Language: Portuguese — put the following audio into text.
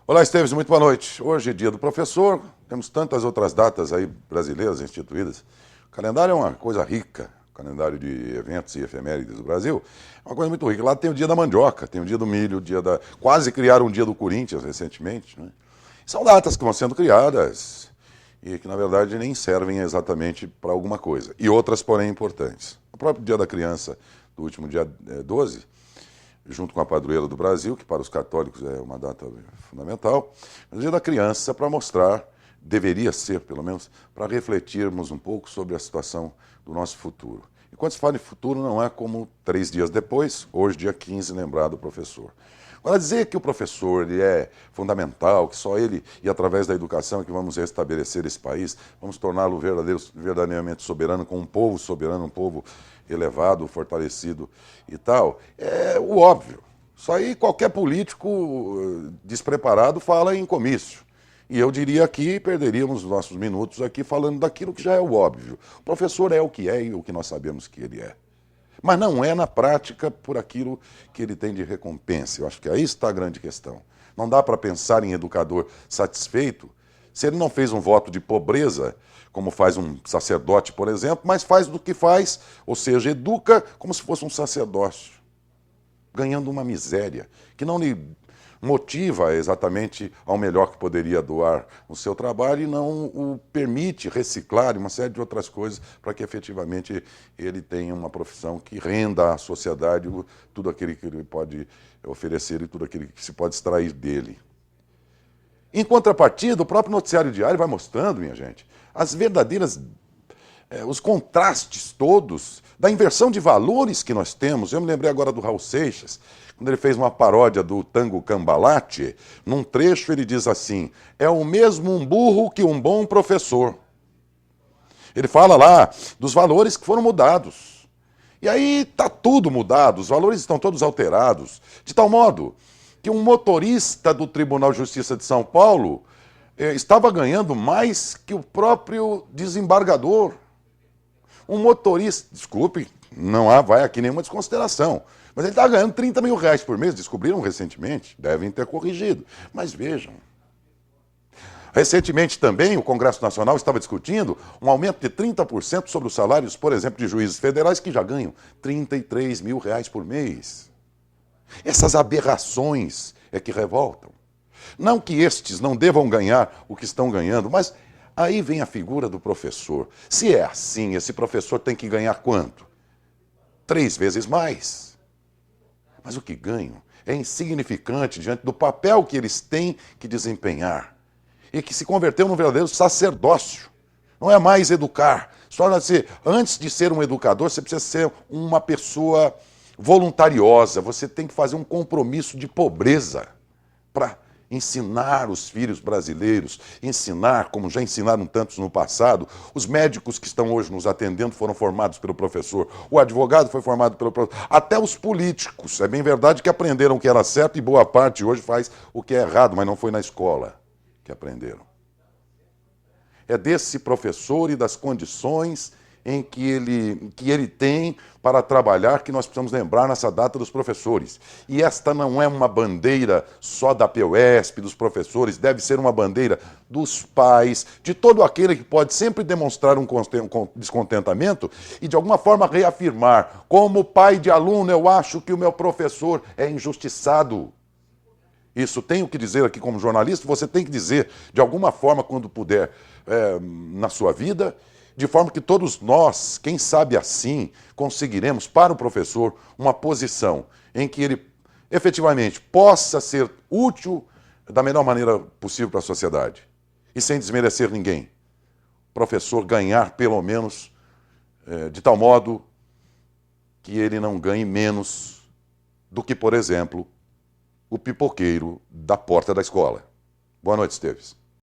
Olá, Esteves, muito boa noite. Hoje é dia do professor, temos tantas outras datas aí brasileiras instituídas. O calendário é uma coisa rica, o calendário de eventos e efemérides do Brasil é uma coisa muito rica. Lá tem o dia da mandioca, tem o dia do milho, o dia da... Quase criaram um dia do Corinthians recentemente, né? São datas que vão sendo criadas e que, na verdade, nem servem exatamente para alguma coisa. E outras, porém, importantes. O próprio dia da criança, do último dia 12, junto com a padroeira do Brasil, que para os católicos é uma data fundamental, mas o dia da criança para mostrar, deveria ser pelo menos, para refletirmos um pouco sobre a situação do nosso futuro. E quando se fala em futuro, não é como 3 dias depois, hoje, dia 15, lembrar do professor. Agora, dizer que o professor ele é fundamental, que só ele e através da educação é que vamos restabelecer esse país, vamos torná-lo verdadeiramente soberano, com um povo soberano, um povo elevado, fortalecido e tal, é o óbvio. Isso aí qualquer político despreparado fala em comício. E eu diria que perderíamos nossos minutos aqui falando daquilo que já é o óbvio. O professor é o que é e o que nós sabemos que ele é. Mas não é na prática por aquilo que ele tem de recompensa. Eu acho que aí está a grande questão. Não dá para pensar em educador satisfeito se ele não fez um voto de pobreza, como faz um sacerdote, por exemplo, mas faz do que faz, ou seja, educa como se fosse um sacerdócio, ganhando uma miséria, que não lhe motiva exatamente ao melhor que poderia doar no seu trabalho e não o permite reciclar e uma série de outras coisas para que efetivamente ele tenha uma profissão que renda à sociedade tudo aquilo que ele pode oferecer e tudo aquilo que se pode extrair dele. Em contrapartida, o próprio noticiário diário vai mostrando, minha gente, as verdadeiras, os contrastes todos da inversão de valores que nós temos. Eu me lembrei agora do Raul Seixas, quando ele fez uma paródia do Tango Cambalache, num trecho ele diz assim: é o mesmo um burro que um bom professor. Ele fala lá dos valores que foram mudados. E aí está tudo mudado, os valores estão todos alterados, de tal modo que um motorista do Tribunal de Justiça de São Paulo estava ganhando mais que o próprio desembargador. Um motorista, desculpe, vai aqui nenhuma desconsideração, mas ele está ganhando 30 mil reais por mês, descobriram recentemente, devem ter corrigido. Mas vejam, recentemente também o Congresso Nacional estava discutindo um aumento de 30% sobre os salários, por exemplo, de juízes federais que já ganham 33 mil reais por mês. Essas aberrações é que revoltam. Não que estes não devam ganhar o que estão ganhando, mas aí vem a figura do professor. Se é assim, esse professor tem que ganhar quanto? 3 vezes mais. Mas o que ganham é insignificante diante do papel que eles têm que desempenhar e que se converteu num verdadeiro sacerdócio. Não é mais educar. Antes de ser um educador, você precisa ser uma pessoa voluntariosa. Você tem que fazer um compromisso de pobreza para ensinar os filhos brasileiros, ensinar, como já ensinaram tantos no passado. Os médicos que estão hoje nos atendendo foram formados pelo professor, o advogado foi formado pelo professor, até os políticos. É bem verdade que aprenderam o que era certo e boa parte hoje faz o que é errado, mas não foi na escola que aprenderam. É desse professor e das condições em que ele tem para trabalhar que nós precisamos lembrar nessa data dos professores. E esta não é uma bandeira só da PUESP, dos professores, deve ser uma bandeira dos pais, de todo aquele que pode sempre demonstrar um descontentamento e de alguma forma reafirmar, como pai de aluno, eu acho que o meu professor é injustiçado. Isso tenho que dizer aqui como jornalista, você tem que dizer de alguma forma quando puder na sua vida, de forma que todos nós, quem sabe assim, conseguiremos para o professor uma posição em que ele efetivamente possa ser útil da melhor maneira possível para a sociedade e sem desmerecer ninguém. O professor ganhar pelo menos de tal modo que ele não ganhe menos do que, por exemplo, o pipoqueiro da porta da escola. Boa noite, Esteves.